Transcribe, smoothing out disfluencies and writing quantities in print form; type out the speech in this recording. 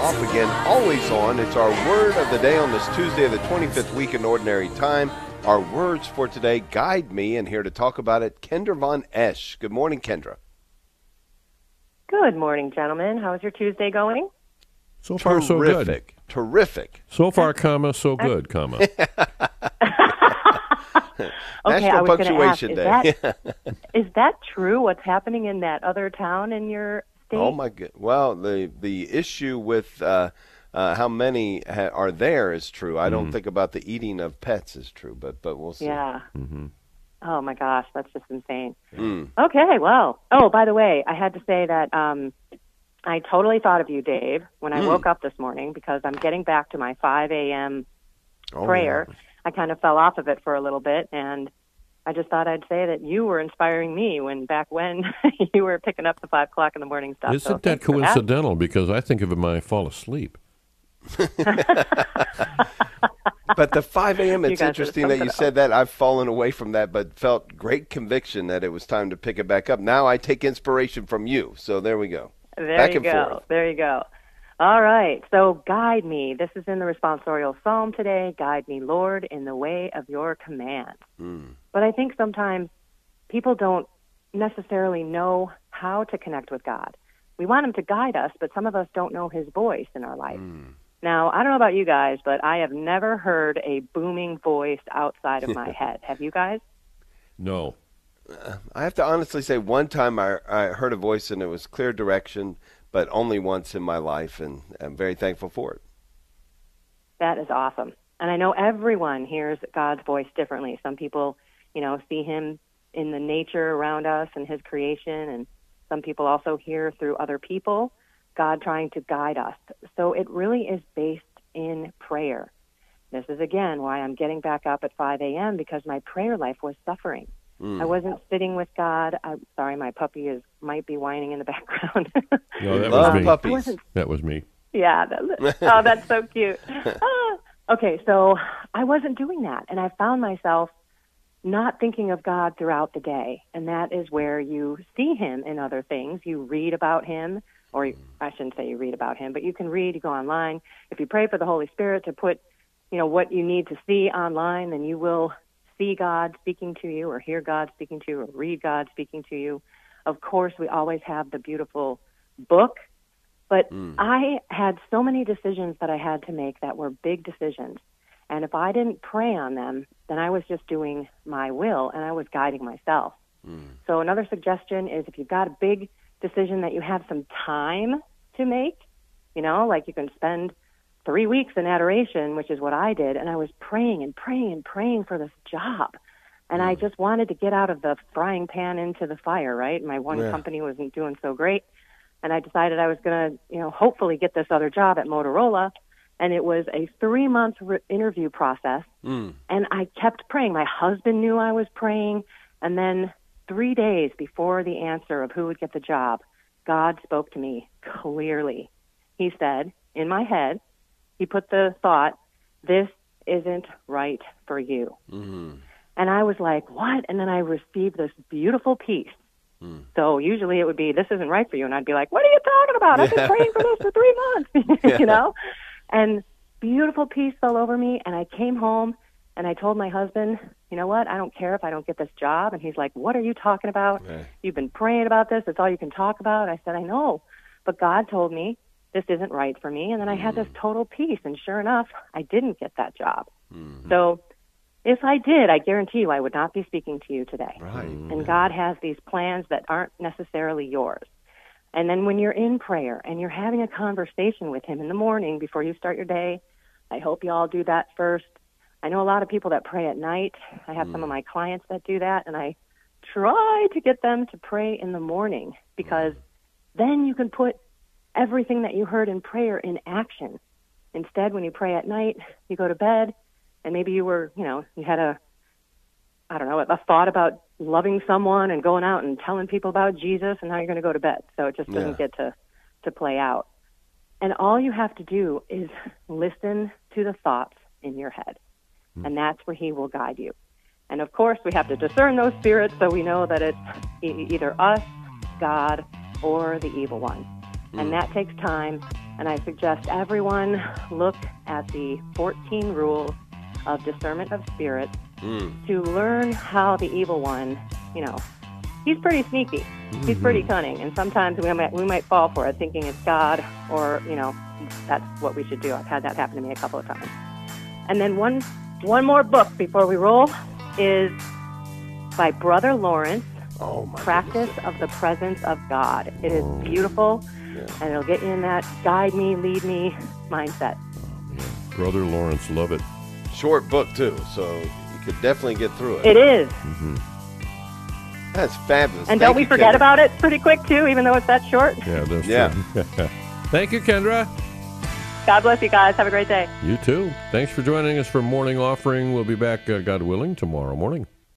off again, always on. It's our word of the day on this Tuesday of the 25th week in Ordinary Time. Our words for today, guide me, and here to talk about it, Kendra Von Esh. Good morning, Kendra. Good morning, gentlemen. How's your Tuesday going? So far, so good. Terrific. So far, comma, so good, comma. National Punctuation Day. Is that true, what's happening in that other town in your state? Oh, my God. Well, the issue with how many are there is true. I don't think about the eating of pets is true, but we'll see. Yeah. Mm-hmm. Oh, my gosh, that's just insane. Mm. Okay, well, by the way, I had to say that I totally thought of you, Dave, when I woke up this morning because I'm getting back to my 5 a.m. prayer. Yeah. I kind of fell off of it for a little bit, and I just thought I'd say that you were inspiring me back when you were picking up the 5 o'clock in the morning stuff. Isn't that coincidental? Because I think of it when I fall asleep. But the 5 a.m., it's interesting that you said that. I've fallen away from that, but felt great conviction that it was time to pick it back up. Now I take inspiration from you. So there we go. There you go. All right. So guide me. This is in the responsorial psalm today. Guide me, Lord, in the way of your command. But I think sometimes people don't necessarily know how to connect with God. We want him to guide us, but some of us don't know his voice in our life. Now, I don't know about you guys, but I have never heard a booming voice outside of my head. Have you guys? No. I have to honestly say one time I heard a voice and it was clear direction, but only once in my life, and I'm very thankful for it. That is awesome. And I know everyone hears God's voice differently. Some people, see him in the nature around us and his creation, and some people also hear through other people God trying to guide us. So it really is based in prayer. This is, again, why I'm getting back up at 5 a.m., because my prayer life was suffering. I wasn't sitting with God. I'm sorry, my puppy might be whining in the background. No, that was me. Puppies. That was me. Yeah. That's so cute. Okay, so I wasn't doing that, and I found myself not thinking of God throughout the day, and that is where you see him in other things. You read about him, or I shouldn't say you read about him, but you can read, you go online. If you pray for the Holy Spirit to put, what you need to see online, then you will see God speaking to you, or hear God speaking to you, or read God speaking to you. Of course, we always have the beautiful book, but I had so many decisions that I had to make that were big decisions. And if I didn't pray on them, then I was just doing my will, and I was guiding myself. So another suggestion is if you've got a big decision that you have some time to make, like you can spend 3 weeks in adoration, which is what I did, and I was praying and praying and praying for this job. And I just wanted to get out of the frying pan into the fire, right? My one company wasn't doing so great. And I decided I was going to, hopefully get this other job at Motorola. And it was a 3-month interview process. And I kept praying. My husband knew I was praying. And then 3 days before the answer of who would get the job, God spoke to me clearly. He said, in my head, he put the thought, this isn't right for you. And I was like, what? And then I received this beautiful peace. So usually it would be, this isn't right for you. And I'd be like, what are you talking about? I've been praying for this for 3 months, And beautiful peace fell over me. And I came home and I told my husband, you know what? I don't care if I don't get this job. And he's like, what are you talking about? You've been praying about this. It's all you can talk about. I said, I know. But God told me this isn't right for me. And then I had this total peace. And sure enough, I didn't get that job. So if I did, I guarantee you I would not be speaking to you today. Right. And God has these plans that aren't necessarily yours. And then when you're in prayer and you're having a conversation with him in the morning before you start your day, I hope you all do that first. I know a lot of people that pray at night. I have some of my clients that do that, and I try to get them to pray in the morning, because then you can put everything that you heard in prayer in action. Instead, when you pray at night, you go to bed, and maybe you were, you had a thought about loving someone and going out and telling people about Jesus, and now you're going to go to bed. So it just doesn't get to play out. And all you have to do is listen to the thoughts in your head, and that's where he will guide you. And, of course, we have to discern those spirits so we know that it's either us, God, or the evil one. And that takes time. And I suggest everyone look at the 14 rules of discernment of spirits to learn how the evil one, he's pretty sneaky. He's pretty cunning. And sometimes we might fall for it thinking it's God or, that's what we should do. I've had that happen to me a couple of times. And then one more book before we roll is by Brother Lawrence, Practice of the Presence of God. It is beautiful, and it'll get you in that guide me, lead me mindset. Brother Lawrence, love it. Short book, too, so you could definitely get through it. It is. That's fabulous. And don't we forget about it pretty quick, too, even though it's that short? Yeah, that's true. Thank you, Kendra. God bless you guys. Have a great day. You too. Thanks for joining us for Morning Offering. We'll be back, God willing, tomorrow morning.